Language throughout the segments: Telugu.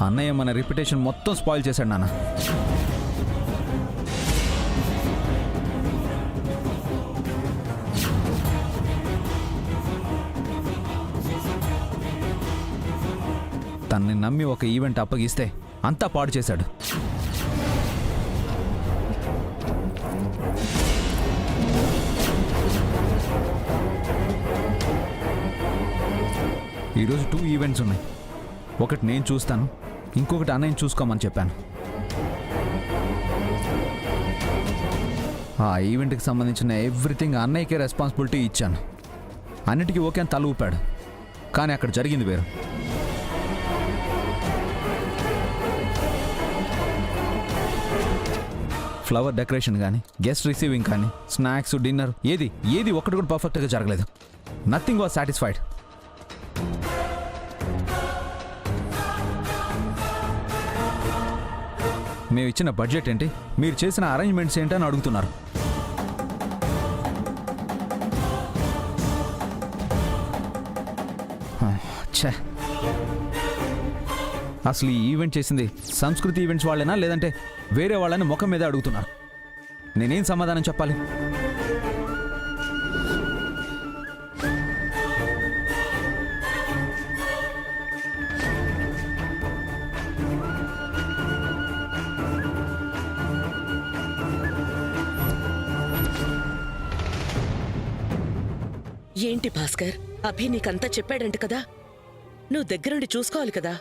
అన్నయ్య మన రిప్యుటేషన్ మొత్తం స్పాయిల్ చేశాడు నాన్న. తనని నమ్మి ఒక ఈవెంట్ అప్పగిస్తే అంతా పాడు చేశాడు. ఈరోజు 2 ఈవెంట్స్ ఉన్నాయి. ఒకటి నేను చూస్తాను, ఇంకొకటి అన్నయ్యని చూసుకోమని చెప్పాను. ఆ ఈవెంట్కి సంబంధించిన ఎవ్రీథింగ్ అన్నయ్యకే రెస్పాన్సిబిలిటీ ఇచ్చాను. అన్నిటికీ ఓకే అని తల ఊపాడు. కానీ అక్కడ జరిగింది వేరు. ఫ్లవర్ డెకరేషన్ కానీ, గెస్ట్ రిసీవింగ్ కానీ, స్నాక్స్, డిన్నర్ ఏది ఒక్కటి కూడా పర్ఫెక్ట్గా జరగలేదు. Nothing was satisfied. మేము ఇచ్చిన బడ్జెట్ ఏంటి, మీరు చేసిన అరేంజ్మెంట్స్ ఏంటి అని అడుగుతున్నారు. ఛే, అసలు ఈ ఈవెంట్ చేసింది సంస్కృతి ఈవెంట్స్ వాళ్ళేనా లేదంటే వేరే వాళ్ళని ముఖం మీద అడుగుతున్నారు. నేనేం సమాధానం చెప్పాలి? ఏంటి భాస్కర్, అభి నీకంతా చెప్పాడంట కదా, నువ్వు దగ్గరుండి చూసుకోవాలి కదా.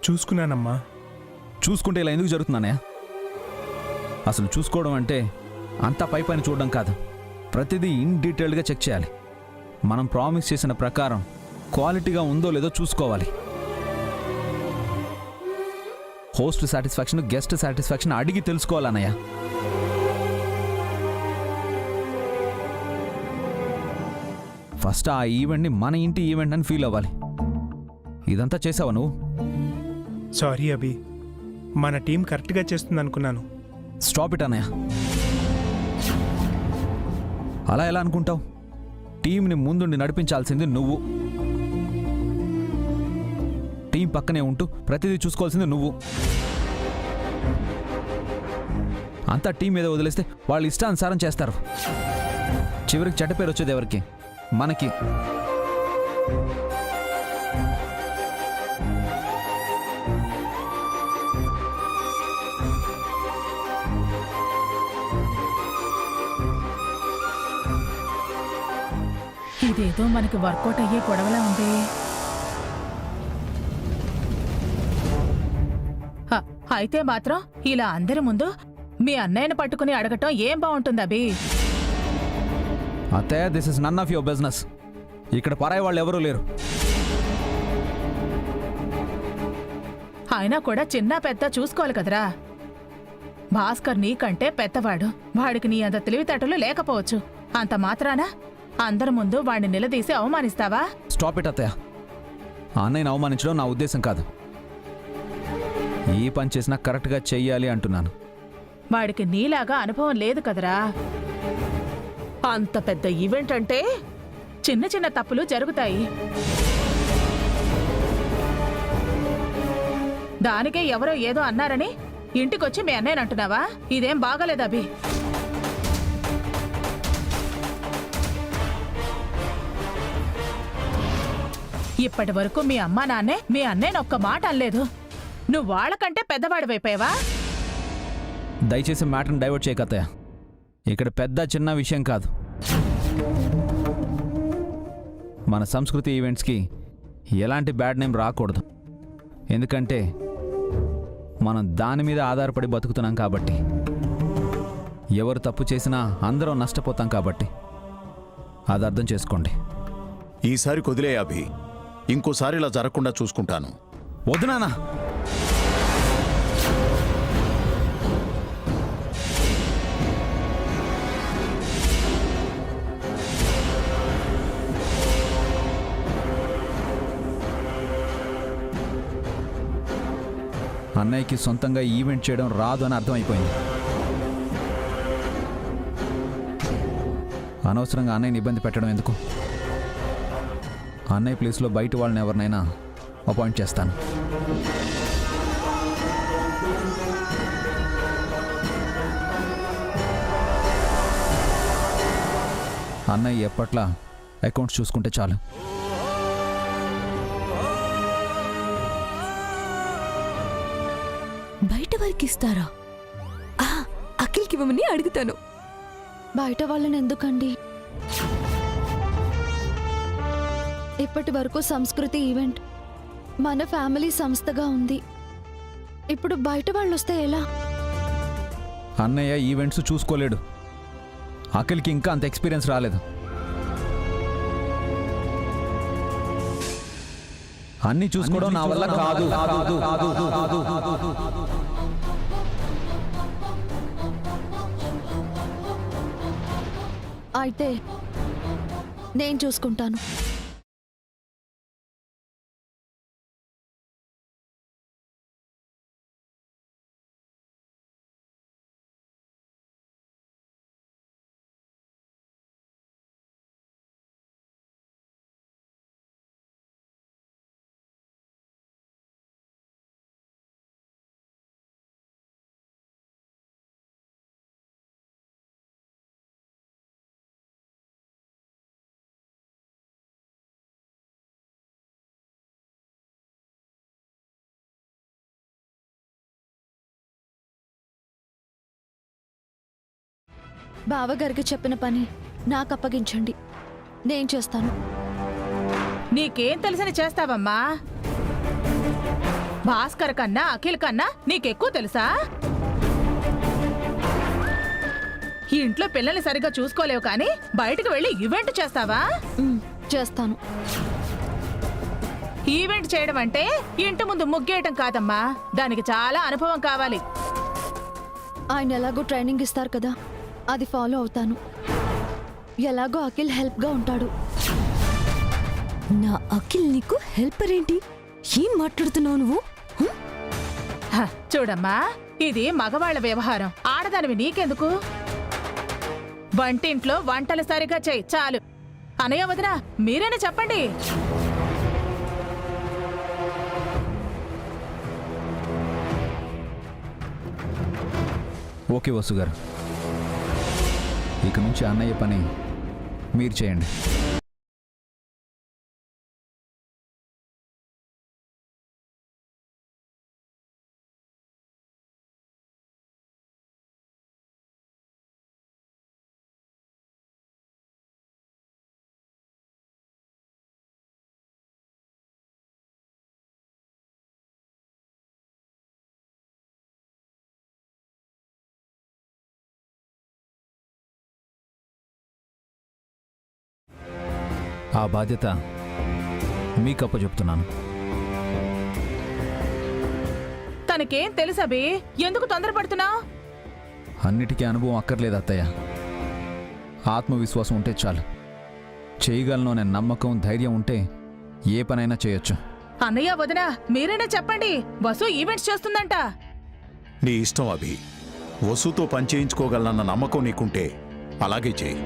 చూసుకున్నానమ్మా. చూసుకుంటే ఇలా ఎందుకు జరుగుతున్నానే? అసలు చూసుకోవడం అంటే అంతా పై పైన చూడడం కాదు, ప్రతిదీ ఇన్ డీటెయిల్డ్గా చెక్ చేయాలి. మనం ప్రామిస్ చేసిన ప్రకారం క్వాలిటీగా ఉందో లేదో చూసుకోవాలి. హోస్ట్ సాటిస్ఫాక్షన్, గెస్ట్ సాటిస్ఫాక్షన్ అడిగి తెలుసుకోవాలన్నయ్య. ఫస్ట్ ఆ ఈవెంట్ని మన ఇంటి ఈవెంట్ అని ఫీల్ అవ్వాలి. ఇదంతా చేసావా నువ్వు? సారీ అభి, మన టీం కరెక్ట్గా చేస్తుంది అనుకున్నాను. స్టాప్ ఇట్ అన్నయ్య. అలా ఎలా అనుకుంటావు? టీంని ముందుండి నడిపించాల్సింది నువ్వు. టీం పక్కనే ఉంటూ ప్రతిదీ చూసుకోవాల్సింది నువ్వు. అంతా టీం మీద వదిలేస్తే వాళ్ళు ఇష్టానుసారం చేస్తారు. చివరికి చెడ్డ పేరు వచ్చేది ఎవరికి? మనకి. ఇదేదో మనకి వర్కౌట్ అయ్యే గొడవలా ఉంది. అయితే మాత్రం ఇలా అందరి ముందు మీ అన్నయ్యను పట్టుకుని అడగటం ఏం బాగుంటుంది అభి? అత్తయ్య, this is none of your business. ఇక్కడ పరాయి వాళ్ళు ఎవరూ లేరు. అయినా కూడా చిన్న పెద్ద చూసుకోవాలి కదరా. భాస్కర్ నీకంటే పెద్దవాడు, వాడికి నీ అంత తెలివితేటలు లేకపోవచ్చు. అంత మాత్రాన అందరి ముందు వాడిని నిలదీసి అవమానిస్తావా? స్టాప్ ఇట్ అత్తయ్య. ఆ అన్నయ్యని అవమానించడం నా ఉద్దేశం కాదు. ఏ పని చేసినా కరెక్ట్గా చెయ్యాలి అంటున్నాను. వాడికి నీలాగా అనుభవం లేదు కదరా. అంత పెద్ద ఈవెంట్ అంటే చిన్న చిన్న తప్పులు జరుగుతాయి. దానికే ఎవరో ఏదో అన్నారని ఇంటికొచ్చి మీ అన్నయ్యనంటున్నావా? ఇదేం బాగాలేదు అభి. ఇప్పటి వరకు మీ అమ్మా నాన్నే మీ అన్నయ్యని ఒక్క మాట అనలేదు. నువ్వు వాళ్ళకంటే పెద్దవాడివైపోయావా? దయచేసి మ్యాటర్ని డైవర్ట్ చేయకత్తయ్య. ఇక్కడ పెద్ద చిన్న విషయం కాదు. మన సంస్కృతి ఈవెంట్స్కి ఎలాంటి బ్యాడ్ నేమ్ రాకూడదు. ఎందుకంటే మనం దాని మీద ఆధారపడి బతుకుతున్నాం కాబట్టి. ఎవరు తప్పు చేసినా అందరం నష్టపోతాం కాబట్టి. అది అర్థం చేసుకోండి. ఈసారి కుదిలే అభి, ఇంకోసారి ఇలా జరగకుండా చూసుకుంటాను. వద్దునానా? అన్నయ్యకి సొంతంగా ఈవెంట్ చేయడం రాదు అని అర్థమైపోయింది. అనవసరంగా అన్నయ్యని ఇబ్బంది పెట్టడం ఎందుకు? అన్నయ్య ప్లేస్లో బయట వాళ్ళని ఎవరినైనా అపాయింట్ చేస్తాను. అన్నయ్య ఎప్పట్లా అకౌంట్స్ చూసుకుంటే చాలు. బయట వారికి ఇస్తారా? అఖిల్కి ఇవ్వమని అడుగుతాను. బయట వాళ్ళని ఎందుకండి? ఇప్పటి వరకు సంస్కృతి ఈవెంట్ మన ఫ్యామిలీ సంస్థగా ఉంది. ఇప్పుడు బయట వాళ్ళు వస్తే ఎలా? అన్నయ్య ఈవెంట్స్ చూసుకోలేడు. అఖిల్కి ఇంకా అంత ఎక్స్పీరియన్స్ రాలేదు. అన్నీ చూసుకోవడం నా వల్ల కాదు. అయితే నేను చూసుకుంటాను. బావగారికి చెప్పిన పని నాకు అప్పగించండి, నేను చేస్తాను. నీకేం తెలిసని చేస్తావమ్మా? భాస్కర్ కన్నా అఖిల్ కన్నా నీకెక్కువ తెలుసా? ఈ ఇంట్లో పిల్లల్ని సరిగ్గా చూసుకోలేవు కానీ బయటకు వెళ్ళి ఈవెంట్ చేస్తావా? చేస్తాను. ఈవెంట్ చేయడం అంటే ఇంటి ముందు ముగ్గేయటం కాదమ్మా, దానికి చాలా అనుభవం కావాలి. ఆయన ఎలాగో ట్రైనింగ్ ఇస్తారు కదా, అది ఫాలో అవుతాను. ఎలాగో అఖిల్ హెల్ప్గా ఉంటాడు. నా అఖిల్ నీకు హెల్పర్ ఏంటి? ఏం మాట్లాడుతున్నావు నువ్వు? చూడమ్మా, ఇది మగవాళ్ల వ్యవహారం, ఆడదానివి నీకెందుకు? వంటింట్లో వంటలు సరిగా చెయ్యి చాలు. అనయ్య వదినా, మీరేనా చెప్పండి. ఓకే వసు గారు, ఇక నుంచి అన్నయ్య పని మీరు చేయండి. ఆ బాధ్యత మీకు అప్పచెప్తున్నాను. తనకేం తెలుసబి, ఎందుకు తొందరపడుతున్నావు? అన్నిటికీ అనుభవం అక్కర్లేదు అత్తయ్య. ఆత్మవిశ్వాసం ఉంటే చాలు. చేయగలను అనే నమ్మకం, ధైర్యం ఉంటే ఏ పనైనా చేయొచ్చు. అన్నయ్య వదినా, మీరైనా చెప్పండి. వసు ఈవెంట్స్ చేస్తుందంట. నీ ఇష్టం అభి. వసుతో పని చేయించుకోగలనన్న నమ్మకం నీకుంటే అలాగే చేయి.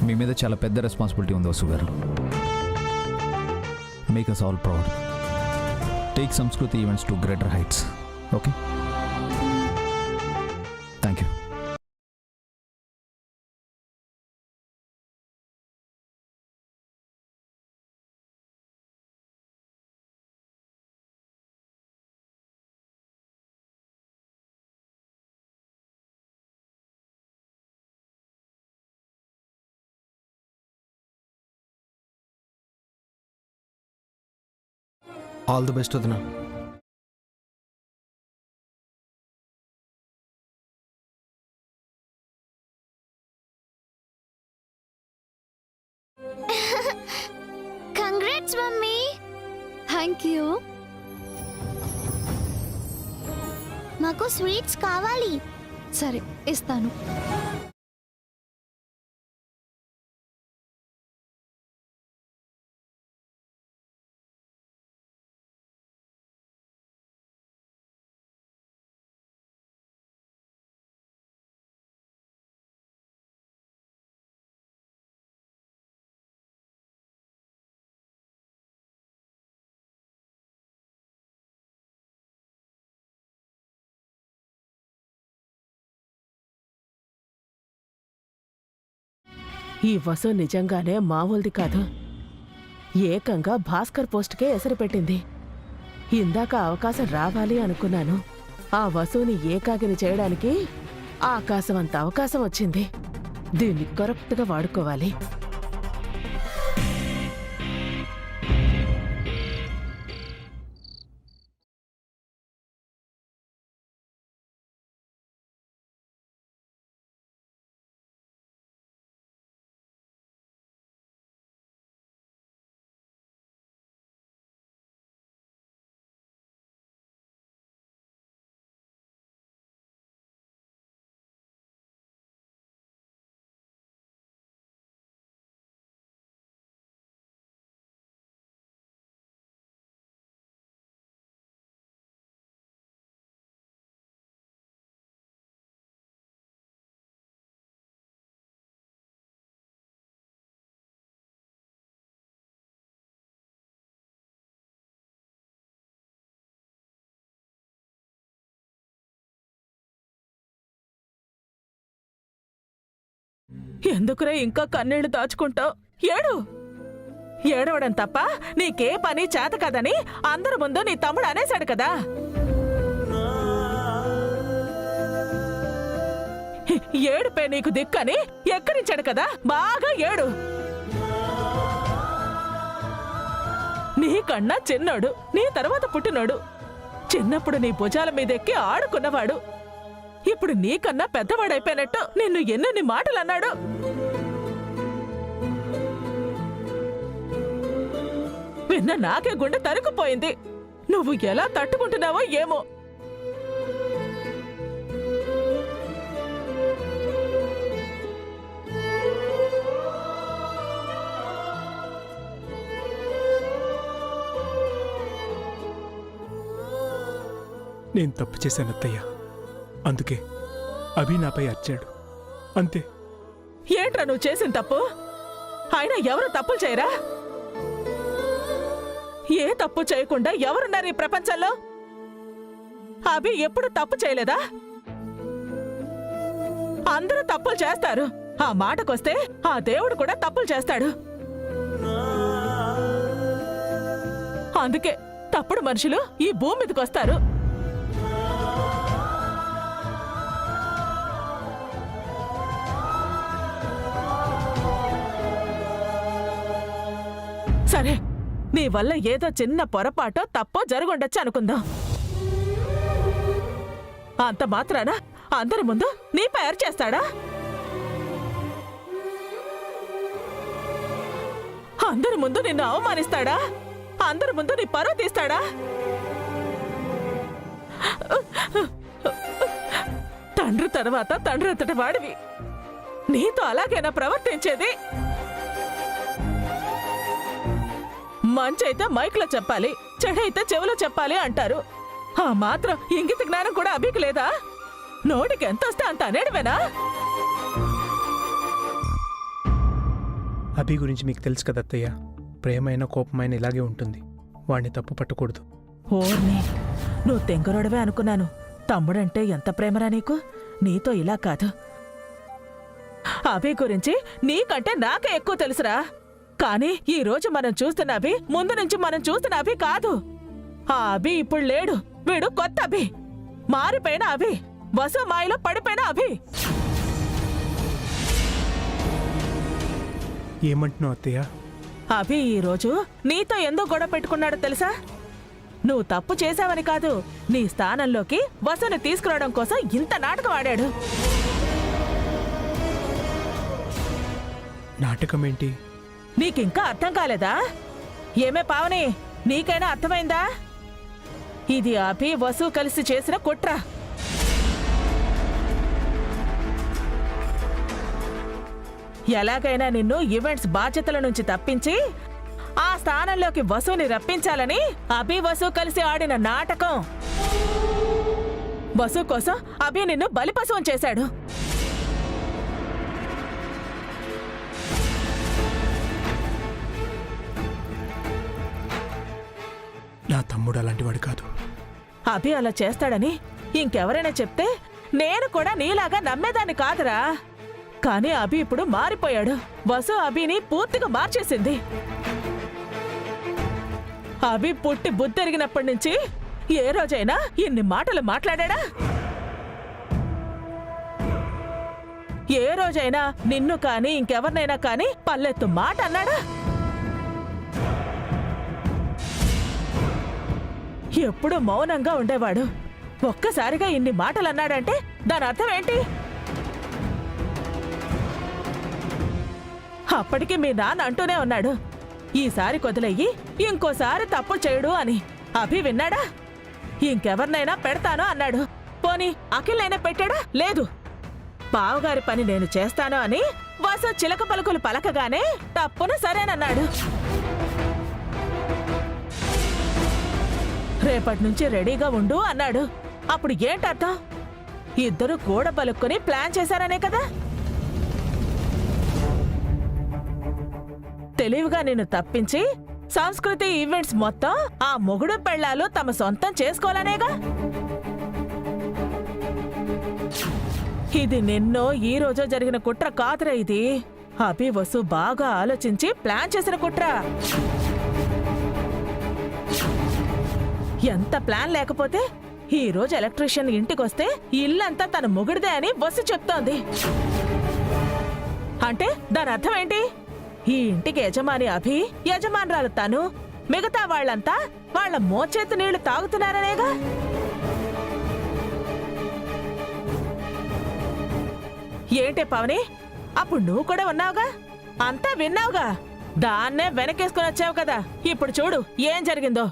మీ మీద చాలా పెద్ద రెస్పాన్సిబిలిటీ ఉంది Vasu garu. Make us all proud. Take Samskruthi events to greater heights. Okay, thank you. All the best వదినా. Congrats mummy. Thank you. మాకు స్వీట్స్ కావాలి. సరే, ఇస్తాను. ఈ వసు నిజంగానే మామూలుది కాదు. ఏకంగా భాస్కర్ పోస్ట్కే ఎసరు పెట్టింది. ఇందాక అవకాశం రావాలి అనుకున్నాను. ఆ వసుని ఏకాకిని చేయడానికి ఆకాశం అంత అవకాశం వచ్చింది. దీన్ని కరెక్ట్గా వాడుకోవాలి. ఎందుకురా ఇంకా కన్నీళ్లు దాచుకుంటావు? ఏడు. ఏడవడం తప్ప నీకే పని చేత కదని అందరి ముందు నీ తమ్ముడు అనేశాడు కదా. ఏడుపే నీకు దిక్కని ఎక్కడించాడు కదా. బాగా ఏడు. నీకన్నా చిన్నోడు, నీ తర్వాత పుట్టినోడు. చిన్నప్పుడు నీ భుజాల మీదెక్కి ఆడుకున్నవాడు ఇప్పుడు నీకన్నా పెద్దవాడైపోయినట్టు నిన్ను ఎన్నెన్ని మాటలు అన్నాడు. విన్న నాకే గుండె తరుకుపోయింది. నువ్వు ఎలా తట్టుకుంటున్నావో ఏమో. నేను తప్పు చేశాను అత్తయ్య. అందుకే అభి నాపై అరిచాడు. అంతే. ఏంట్రా నువ్వు చేసిన తప్పు? అయినా ఎవరు తప్పులు చేయరా? ఏ తప్పు చేయకుండా ఎవరున్నారు ఈ ప్రపంచంలో? అభి ఎప్పుడు తప్పు చేయలేదా? అందరూ తప్పులు చేస్తారు. ఆ మాటకొస్తే ఆ దేవుడు కూడా తప్పులు చేస్తాడు. అందుకే తప్పుడు మనుషులు ఈ భూమి మీదకి వస్తారు. సరే, నీ వల్ల ఏదో చిన్న పొరపాటో తప్పో జరుగుండొచ్చు అనుకుందాం. అంత మాత్రాన అందరి ముందు నీపై అరిచేస్తాడా? అందరి ముందు నిన్ను అవమానిస్తాడా? అందరి ముందు నీ పరువు తీస్తాడా? తండ్రి తర్వాత తండ్రి అంతటి వాడివి. నీతో అలాగైనా ప్రవర్తించేది? మంచైతే మైక్లో చెప్పాలి, చెడైతే చెవిలో చెప్పాలి అంటారు. ఆ మాత్రం ఇంగిత జ్ఞానం కూడా అభికి లేదా? నోటికి ఎంత వస్తే అంత అనేడువేనా? అభి గురించి మీకు తెలుసు కదా అత్తయ్య. ప్రేమైన కోపమైన ఇలాగే ఉంటుంది. వాడిని తప్పు పట్టకూడదు. ఓర్ని, నువ్వు తెంగరోడవే అనుకున్నాను. తమ్ముడంటే ఎంత ప్రేమరా నీకు? నీతో ఇలా కాదు. అభి గురించి నీకంటే నాకే ఎక్కువ తెలుసురా. కానీ ఈ రోజు మనం చూస్తున్న అభి ముందు నుంచి మనం చూస్తున్న అభి కాదు. ఆ అభి ఇప్పుడు లేడు. వీడు కొత్త అభి, మారిపోయిన అభి, వసు మాయలో పడిపోయిన అభి. ఏమంటున్నావు అత్తయ్య? అభి ఈ రోజు నీతో ఎందుకు గొడవ పెట్టుకున్నాడో తెలుసా? నువ్వు తప్పు చేశావని కాదు, నీ స్థానంలోకి వసుని తీసుకురావడం కోసం ఇంత నాటకం ఆడాడు. నాటకం ఏంటి? నీకింకా అర్థం కాలేదా? ఏమే పావని, నీకైనా అర్థమైందా? ఇది అభి వసు కలిసి చేసిన కుట్ర. ఎలాగైనా నిన్ను ఈవెంట్స్ బాధ్యతల నుంచి తప్పించి ఆ స్థానంలోకి వసుని రప్పించాలని అభి వసు కలిసి ఆడిన నాటకం. వసు కోసం అభి నిన్ను బలిపశువం చేశాడు. నా తమ్ముడు అలాంటి వాడు కాదు. అభి అలా చేస్తాడని ఇంకెవరైనా చెప్తే నేను కూడా నీలాగా నమ్మేదాన్ని కాదురా. కానీ అభి ఇప్పుడు మారిపోయాడు. వసు అభిని పూర్తిగా మార్చేసింది. అభి పుట్టి బుద్ధెరిగినప్పటి నుంచి ఏ రోజైనా ఇన్ని మాటలు మాట్లాడా? ఏ రోజైనా నిన్ను కాని ఇంకెవరినైనా కాని పల్లెత్తు మాట అన్నాడా? ఎప్పుడు మౌనంగా ఉండేవాడు. ఒక్కసారిగా ఇన్ని మాటలు అన్నాడంటే దాని అర్థం ఏంటి? అప్పటికి మీ నాన్న అంటూనే ఉన్నాడు, ఈసారి కొదిలయ్యి ఇంకోసారి తప్పు చేయడు అని. అభి విన్నాడా? ఇంకెవరినైనా పెడతాను అన్నాడు. పోనీ అఖిల్నైనా పెట్టాడా? లేదు. బావగారి పని నేను చేస్తాను అని వసు చిలక పలుకులు పలకగానే తప్పున సరేనన్నాడు. రేపటి నుంచి రెడీగా ఉండు అన్నాడు. అప్పుడు ఏంటర్థం? ఇద్దరు కూడ పలుక్కుని ప్లాన్ చేశారనే కదా. తెలివిగా నిన్ను తప్పించి సంస్కృతి ఈవెంట్స్ మొత్తం ఆ మొగుడు పెళ్ళాలు తమ సొంతం చేసుకోవాలనేగా. ఇది నిన్నో ఈ రోజో జరిగిన కుట్ర కాదురా. ఇది అభి వసు బాగా ఆలోచించి ప్లాన్ చేసిన కుట్ర. ఎంత ప్లాన్ లేకపోతే ఈ రోజు ఎలక్ట్రీషియన్ ఇంటికొస్తే ఇల్లంతా తన మొగుడిదే అని వసు చెప్తోంది. అంటే దాని అర్థం ఏంటి? ఈ ఇంటికి యజమాని అభి, యజమానురాలు తను, మిగతా వాళ్ళంతా వాళ్ళ మోచేతి నీళ్లు తాగుతున్నారనేగా. ఏంటే పవని, అప్పుడు నువ్వు కూడా ఉన్నావుగా, అంతా విన్నావుగా. దాన్నే వెనకేసుకుని వచ్చావు కదా. ఇప్పుడు చూడు ఏం జరిగిందో.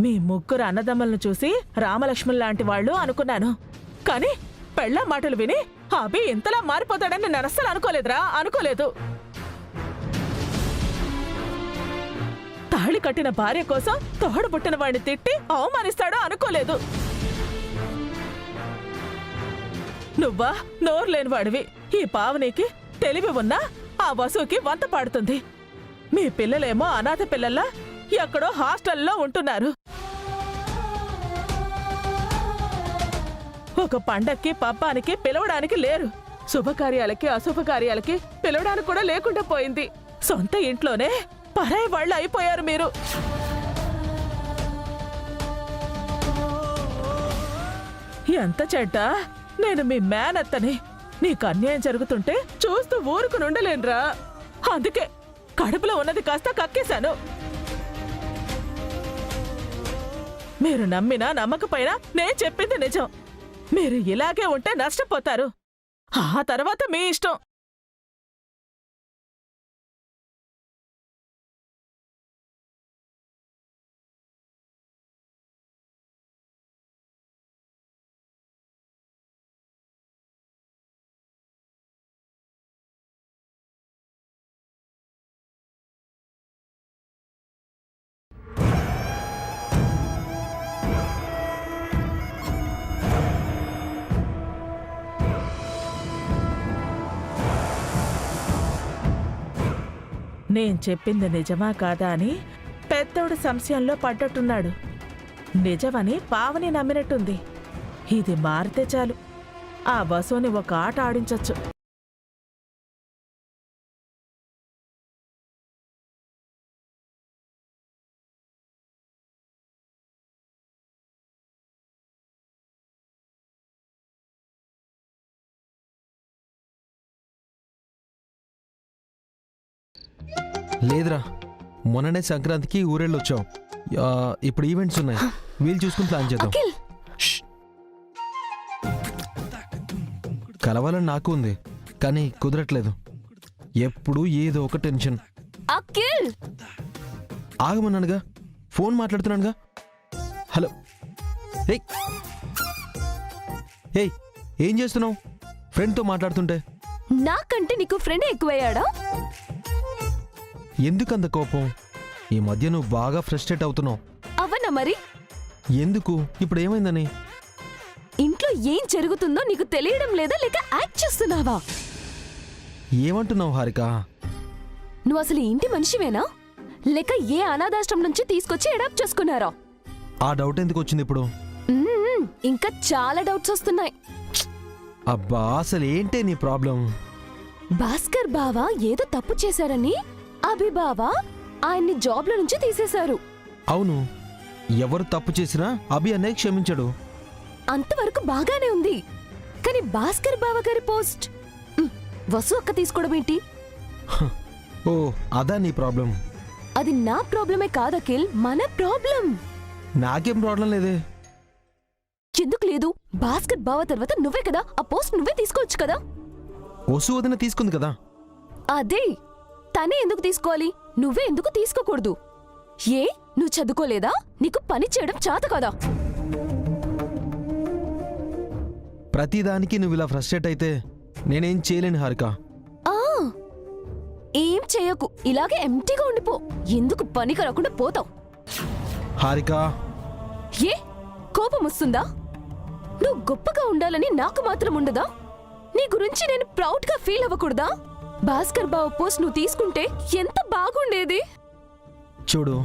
మీ ముగ్గురు అన్నదమ్ములను చూసి రామలక్ష్మణ్ వాళ్ళు అనుకున్నాను. కానీ పెళ్ళ మాటలు విని అభి ఇంతలా మారిపోతాడని నేను అస్సలు అనుకోలేదురా. అనుకోలేదు. తాళి కట్టిన భార్య కోసం తోడు పుట్టిన వాడిని తిట్టి అవమానిస్తాడో అనుకోలేదు. నువ్వా నోరు లేనివాడివి. ఈ పావనికి తెలివి ఉన్నా ఆ వసుకి వంత పాడుతుంది. మీ పిల్లలేమో అనాథ పిల్లల్లా ఎక్కడో హాస్టల్లో ఉంటున్నారు. ఒక పండక్కి పబ్బానికి పిలవడానికి లేరు. శుభకార్యాలకి అశుభకార్యాలకి పిలవడానికి కూడా లేకుండా పోయింది. సొంత ఇంట్లోనే పరాయి వాళ్ళు అయిపోయారు మీరు. ఎంత చెడ్డ. నేను మీ మేనత్తని. నీకు అన్యాయం జరుగుతుంటే చూస్తూ ఊరుకుని ఉండలేనురా. అందుకే కడుపులో ఉన్నది కాస్త కక్కేశాను. మీరు నమ్మినా నమ్మకపోయినా నేను చెప్పింది నిజం. మీరు ఇలాగే ఉంటే నష్టపోతారు. ఆ తర్వాత మీ ఇష్టం. నేను చెప్పింది నిజమా కాదా అని పెద్దోడు సంశయంలో పడ్డట్టున్నాడు. నిజమని పావని నమ్మినట్టుంది. ఇది మారితే చాలు, ఆ వసుని ఒక ఆట ఆడించొచ్చు. లేదురా, మొన్ననే సంక్రాంతికి ఊరెళ్ళొచ్చాం. ఇప్పుడు ఈవెంట్స్ ఉన్నాయి, వీలు చూసుకుని ప్లాన్ చేద్దాం. ష్. కలవాలని నాకు ఉంది, కానీ కుదరట్లేదు. ఎప్పుడు ఏదో ఒక టెన్షన్. అఖిల్, ఆగమన్నానుగా, ఫోన్ మాట్లాడుతున్నానుగా. హలో. ఏయ్ ఏయ్, ఏం చేస్తున్నావు? ఫ్రెండ్తో మాట్లాడుతుంటే. నాకంటే నీకు ఫ్రెండ్ ఎక్కువయ్యాడా? ఎందుకంత కోపం? ఈ మధ్య నువ్వు బాగా ఫ్రస్ట్రేట్ అవుతున్నావు. అవనా మరి? ఎందుకు? ఇప్పుడు ఏమైందని? ఇంట్లో ఏం జరుగుతుందో నీకు తెలియడం లేదా, లేక యాక్ట్ చేస్తున్నావా? ఏమంటున్నావు హారిక? నువ్వు అసలు ఇంటి మనిషివేనా, లేక ఏ అనాథాశ్రమం నుంచి తీసుకొచ్చి అడాప్ట్ చేసుకున్నారా? ఆ డౌట్ ఎందుకు వచ్చింది ఇప్పుడు? ఇంకా చాలా డౌట్స్ వస్తున్నాయి. అబ్బా అసలు ఏంటే నీ ప్రాబ్లం? భాస్కర్ బావ ఏదో తప్పు చేశారని అభి బావ ఆయన్ని జాబ్లో నుంచి తీసేశారు. అవును, ఎవరు తప్పు చేసినా అభి అన్నయ్య క్షమించడు. అంతవరకు బాగానే ఉంది. కానీ భాస్కర్ బావ గారి పోస్ట్ వసు అక్క తీసుకోవడం ఏంటి? ఓ అదా నీ ప్రాబ్లం? అది నా ప్రాబ్లమే కాదు అఖిల్, మన ప్రాబ్లం. నాకేం ప్రాబ్లం లేదే. ఎందుకు లేదు? భాస్కర్ బావ తర్వాత నువ్వే కదా ఆ పోస్ట్ నువ్వే తీసుకోవచ్చు కదా. వసు వదిన తీసుకుంది కదా. అదే తనే ఎందుకు తీసుకోవాలి? నువ్వే ఎందుకు తీసుకోకూడదు? ఏ నువ్వు చదువుకోలేదా? నీకు పని చేయడం చేత కదా? ప్రతిదానికి నువ్వు ఇలా ఫ్రస్ట్రేట్ అయితే నేనేం చేయలేను హారిక. ఆ ఏం చేయకు, ఇలాగే ఎంటీగా ఉండిపో. ఎందుకు పనికి రాకుండా పోతావు? హారిక, ఏ కోపం వస్తుందా? నువ్వు గొప్పగా ఉండాలని నాకు మాత్రం ఉండదా? నీ గురించి నేను ప్రౌడ్ గా ఫీల్ అవ్వకూడదా? భాస్కర్ బావ పోస్ట్ నువ్వు తీసుకుంటే ఎంత బాగుండేది. చూడు,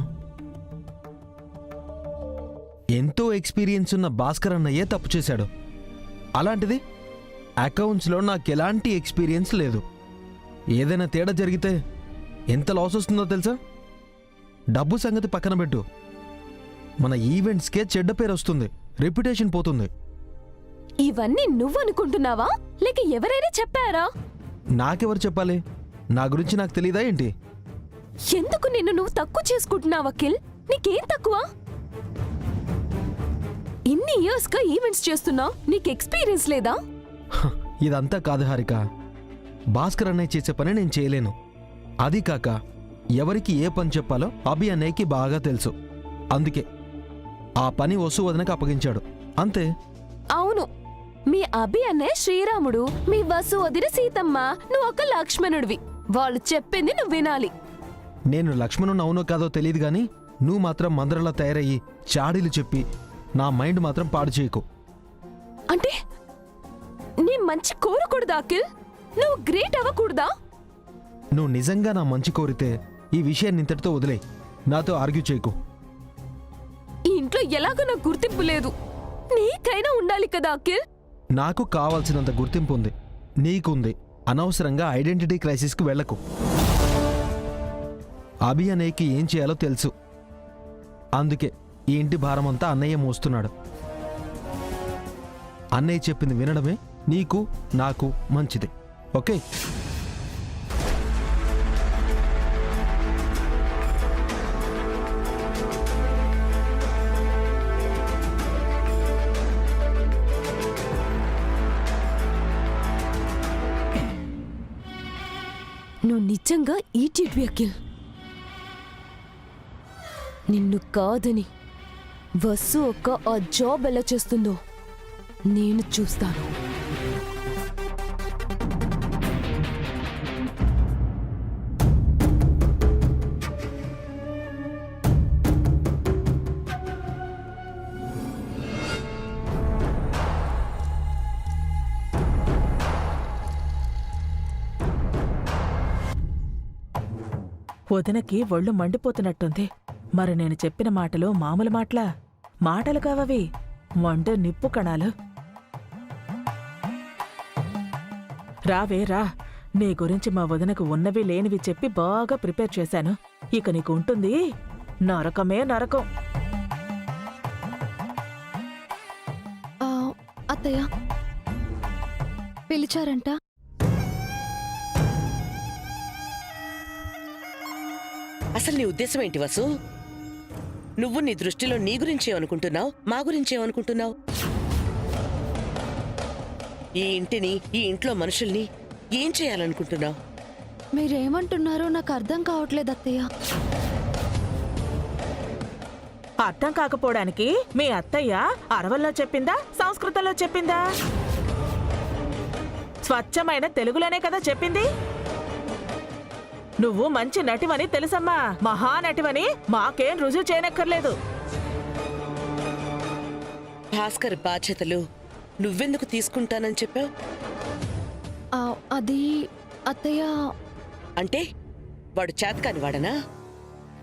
ఎంతో ఎక్స్పీరియన్స్ ఉన్న భాస్కర్ అన్నయ్యే తప్పు చేశాడు. అలాంటిది అకౌంట్స్లో నాకెలాంటి ఎక్స్పీరియన్స్ లేదు. ఏదైనా తేడా జరిగితే ఎంత లాస్ వస్తుందో తెలుసా? డబ్బు సంగతి పక్కన పెట్టు, మన ఈవెంట్స్కే చెడ్డ పేరు వస్తుంది, రెప్యుటేషన్ పోతుంది. ఇవన్నీ నువ్వనుకుంటున్నావా లేక ఎవరైనా చెప్పారా? నాకెవరు చెప్పాలి? నా గురించి నాకు తెలీదా ఏంటి? ఎందుకు నిన్ను నువ్వు తక్కువ చేసుకుంటున్నావు అఖిల్? నీకేం తక్కువ? ఇన్ని ఇయర్స్ గా ఈవెంట్స్ చేస్తున్నావు, నీకు ఎక్స్పీరియన్స్ లేదా? ఇదంతా కాదు హారిక, భాస్కర్ అన్నయ్య చేసే పని నేను చేయలేను. అది కాక ఎవరికి ఏ పని చెప్పాలో అభి అన్నయ్యకి బాగా తెలుసు. అందుకే ఆ పని వసు వదినకు అప్పగించాడు, అంతే. అవును, మీ అభి అన్నయ్య శ్రీరాముడు, మీ వసు వదిన సీతమ్మ, నువ్వు ఒక లక్ష్మణుడివి. వాళ్ళు చెప్పింది నువ్వు వినాలి. నేను లక్ష్మణుని అవునో కాదో తెలియదు గాని నువ్వు మాత్రం మందరలా తయారయ్యి చాడీలు చెప్పి నా మైండ్ మాత్రం పాడు చేయకు. అంటే నీ మంచి కోరకూడదా అఖిల్? నువ్వు గ్రేట్ అవ్వకూడదా? నువ్వు నిజంగా నా మంచి కోరితే ఈ విషయాన్ని ఇంతటితో వదిలే, నాతో ఆర్గ్యూ చేయకు. ఈ ఇంట్లో ఎలాగో నాకు గుర్తింపు లేదు, నీకైనా ఉండాలి కదా అఖిల్. నాకు కావాల్సినంత గుర్తింపు ఉంది, నీకుంది. అనవసరంగా ఐడెంటిటీ క్రైసిస్కి వెళ్లకు. అభి అన్నయ్యకి ఏం చేయాలో తెలుసు, అందుకే ఈ ఇంటి భారమంతా అన్నయ్య మోస్తున్నాడు. అన్నయ్య చెప్పింది వినడమే నీకు నాకు మంచిది, ఓకే? నువ్వు నిజంగా ఈటీవీ అఖిల్. నిన్ను కాదని వసు ఒక్క ఆ జాబ్ ఎలా చేస్తుందో నేను చూస్తాను. వదినకి ఒళ్ళు మండిపోతున్నట్టుంది. మరి నేను చెప్పిన మాటలు మామూలు మాటలా? మాటలు కావవి, మండు నిప్పు కణాలు. రావే రా, నీ గురించి మా వదినకు ఉన్నవి లేనివి చెప్పి బాగా ప్రిపేర్ చేశాను. ఇక నీకు ఉంటుంది నరకమే నరకం. అత్తయ్య పిలిచారంట. అసలు నీ ఉద్దేశం ఏంటి వసు? నువ్వు నీ దృష్టిలో నీ గురించేమనుకుంటున్నావు, మా గురించేమనుకుంటున్నావు? ఈ ఇంటిని, ఈ ఇంట్లో మనుషుల్ని ఏం చేయాలనుకుంటున్నావు? మీరేమంటున్నారో నాకు అర్థం కావట్లేదు అత్తయ్య. అర్థం కాకపోవడానికి మీ అత్తయ్య అరవల్లో చెప్పిందా, సంస్కృతంలో చెప్పిందా? స్వచ్ఛమైన తెలుగులోనే కదా చెప్పింది. నువ్వు మంచి నటివని తెలుసమ్మా, మహానటివని మాకేం రుజువు చేయనక్కర్లేదు. భాస్కర్ బాధ్యతలు నువ్వెందుకు తీసుకుంటానని చెప్పావు? అది అత్తయ్య. అంటే వాడు చేతకాని వాడనా?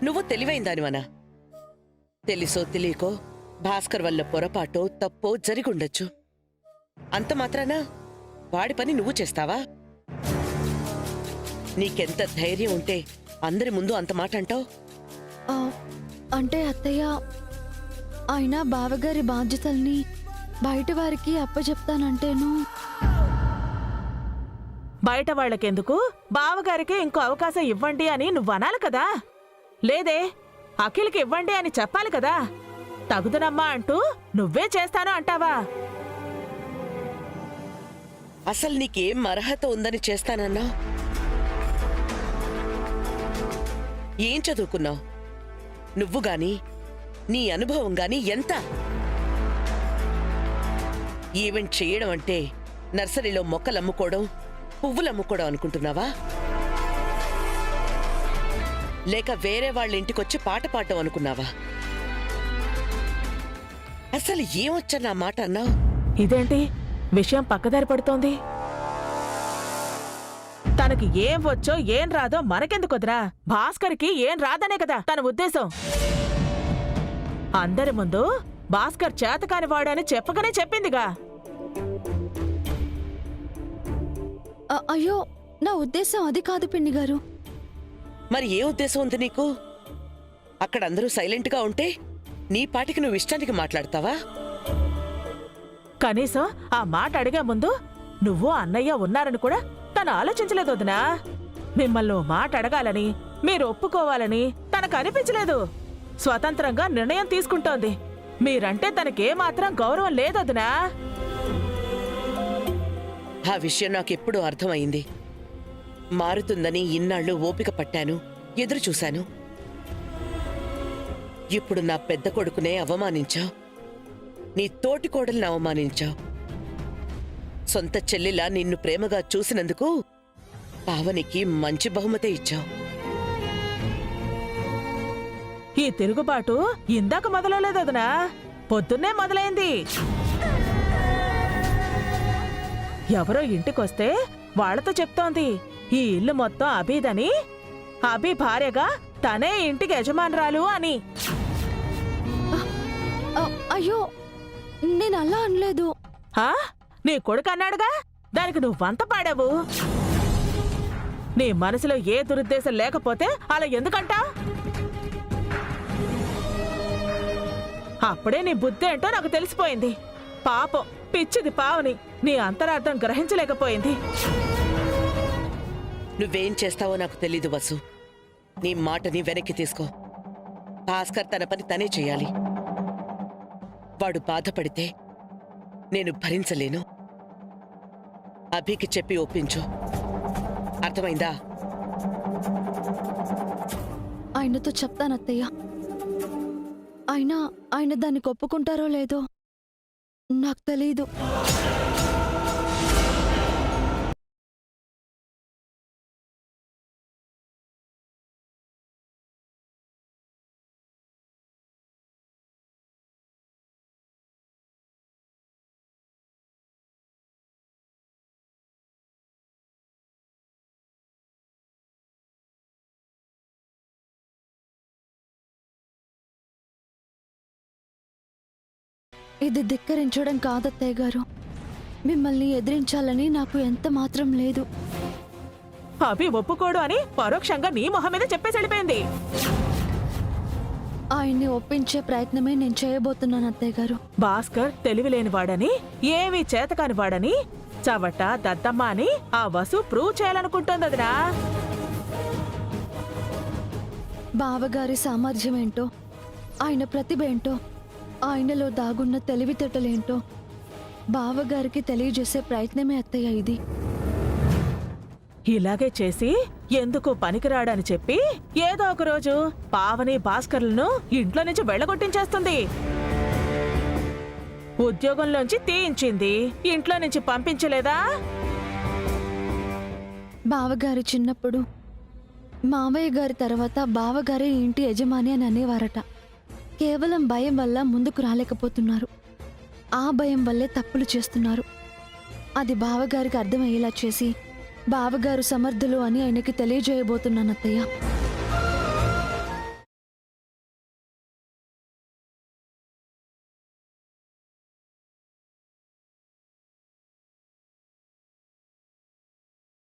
నువ్వు తెలివైన దానివనా? తెలుసో తెలియకో భాస్కర్ వల్ల పొరపాటో తప్పో జరిగుండొచ్చు. అంత మాత్రానా వాడి పని నువ్వు చేస్తావా? నీకెంత ధైర్యం ఉంటే అందరి ముందు అంత మాట అంటావు? ఆ, అంటే అత్తయ్య, ఆయన బావగారి బాధ్యతల్ని బయట వారికి అప్పచెప్తానంటేను. బయట వాళ్ళకెందుకు, బావగారికి ఇంకో అవకాశం ఇవ్వండి అని నువ్వు అనాలి కదా. లేదే, అఖిల్కి ఇవ్వండి అని చెప్పాలి కదా. తగుదనమ్మా అంటూ నువ్వే చేస్తాను అంటావా? అసలు నీకేం అర్హత ఉందని చేస్తానన్నా? ఏం చదువుకున్నావు నువ్వు గాని? నీ అనుభవం గాని ఎంత? ఈవెంట్ చేయడం అంటే నర్సరీలో మొక్కలు అమ్ముకోవడం, పువ్వులు అమ్ముకోవడం అనుకుంటున్నావా? లేక వేరే వాళ్ళ ఇంటికొచ్చి పాట పాడటం అనుకున్నావా? అసలు ఏమొచ్చా మాట అన్నావు? ఇదేంటి విషయం పక్కదారి పడుతోంది? తనకి ఏం వచ్చో ఏం రాదో మనకెందుకొద్దురా, భాస్కర్కి ఏం రాదనే కదా తన ఉద్దేశం. అందరి ముందు భాస్కర్ చేతకాని వాడని చెప్పగానే చెప్పిందిగా. అయ్యో, నా ఉద్దేశం అది కాదు పిన్ని గారు. మరి ఏ ఉద్దేశం ఉంది నీకు? అక్కడ అందరూ సైలెంట్గా ఉంటే నీ పాటికి నువ్వు ఇష్టానికి మాట్లాడతావా? కనీసం ఆ మాట అడిగే ముందు నువ్వు అన్నయ్య ఉన్నారని కూడా తను ఆలోచించలేదు వదినా. మిమ్మల్ని ఓ మాట అడగాలని, మీరు ఒప్పుకోవాలని తనకు అనిపించలేదు. స్వతంత్రంగా నిర్ణయం తీసుకుంటోంది. మీరంటే తనకేమాత్రం గౌరవం లేదొదినా. ఆ విషయం నాకెప్పుడూ అర్థమైంది. మారుతుందని ఇన్నాళ్ళు ఓపిక పట్టాను, ఎదురు చూశాను. ఇప్పుడు నా పెద్ద కొడుకునే అవమానించావు, నీ తోటి కోడల్ని అవమానించావు. సొంత చెల్లిలా నిన్ను ప్రేమగా చూసినందుకు పావనికి మంచి బహుమతే ఇచ్చావు. ఈ తిరుగుబాటు ఇందాక మొదలలేదొదినా, పొద్దున్నే మొదలైంది. ఎవరో ఇంటికొస్తే వాళ్లతో చెప్తోంది ఈ ఇల్లు మొత్తం అబీదని, అబీ భార్యగా తనే ఇంటికి యజమానురాలు అని. అయ్యో, నేను అలా అనలేదు. ఆ? నీ కొడుకు అన్నాడుగా, దానికి నువ్వు వంత పాడావు. నీ మనసులో ఏ దురుద్దేశం లేకపోతే అలా ఎందుకంటా? అప్పుడే నీ బుద్ధి ఏంటో నాకు తెలిసిపోయింది. పాపం పిచ్చిది పావని నీ అంతరార్థం గ్రహించలేకపోయింది. నువ్వేం చేస్తావో నాకు తెలీదు వసు. నీ మాటని వెనక్కి తీసుకో. భాస్కర్ తన పని తనే చేయాలి. వాడు బాధపడితే నేను భరించలేను. అభికి చెప్పి ఒప్పించు, అర్థమైందా? ఆయనతో చెప్తానత్తయ్య. ఆయన దాన్ని ఒప్పుకుంటారో లేదో నాకు తెలీదు. ఇది ధిక్కరించడం కాదత్తయ్య గారు. మిమ్మల్ని ఎదిరించాలని నాకు ఎంత మాత్రం లేదు. అభి ఒప్పుకోడు అని పరోక్షంగా నీ మొహం మీద చెప్పేసి వెళ్ళిపోయింది. ఆయన్ని ఒప్పించే ప్రయత్నమే నేను చేయబోతున్నాను అత్తయ్య గారు. భాస్కర్ తెలివిలేనివాడని, ఏమీ చేతకానివాడని, చవట దద్దమ్మ అని ఆ వసు ప్రూవ్ చేయాలనుకుంటోందదినా. బావగారి సామర్థ్యం ఏంటో, ఆయన ప్రతిభ ఏంటో, ఆయనలో దాగున్న తెలివితేటలేంటో బావగారికి తెలియజేసే ప్రయత్నమే అత్తయ్య ఇది. ఇలాగే చేసి ఎందుకు పనికిరాడని చెప్పి ఏదో ఒక రోజు పావని భాస్కర్లను ఇంట్లో నుంచి వెళ్ళగొట్టించేస్తుంది. ఉద్యోగంలోంచి తీయించింది, ఇంట్లో నుంచి పంపించలేదా? బావగారు చిన్నప్పుడు మావయ్య గారి తర్వాత బావగారే ఇంటి యజమాని అని అనేవారట. కేవలం భయం వల్ల ముందుకు రాలేకపోతున్నారు. ఆ భయం వల్లే తప్పులు చేస్తున్నారు. అది బావగారికి అర్థమయ్యేలా చేసి బావగారు సమర్థులు అని ఆయనకి తెలియజేయబోతున్నానత్తయ్య.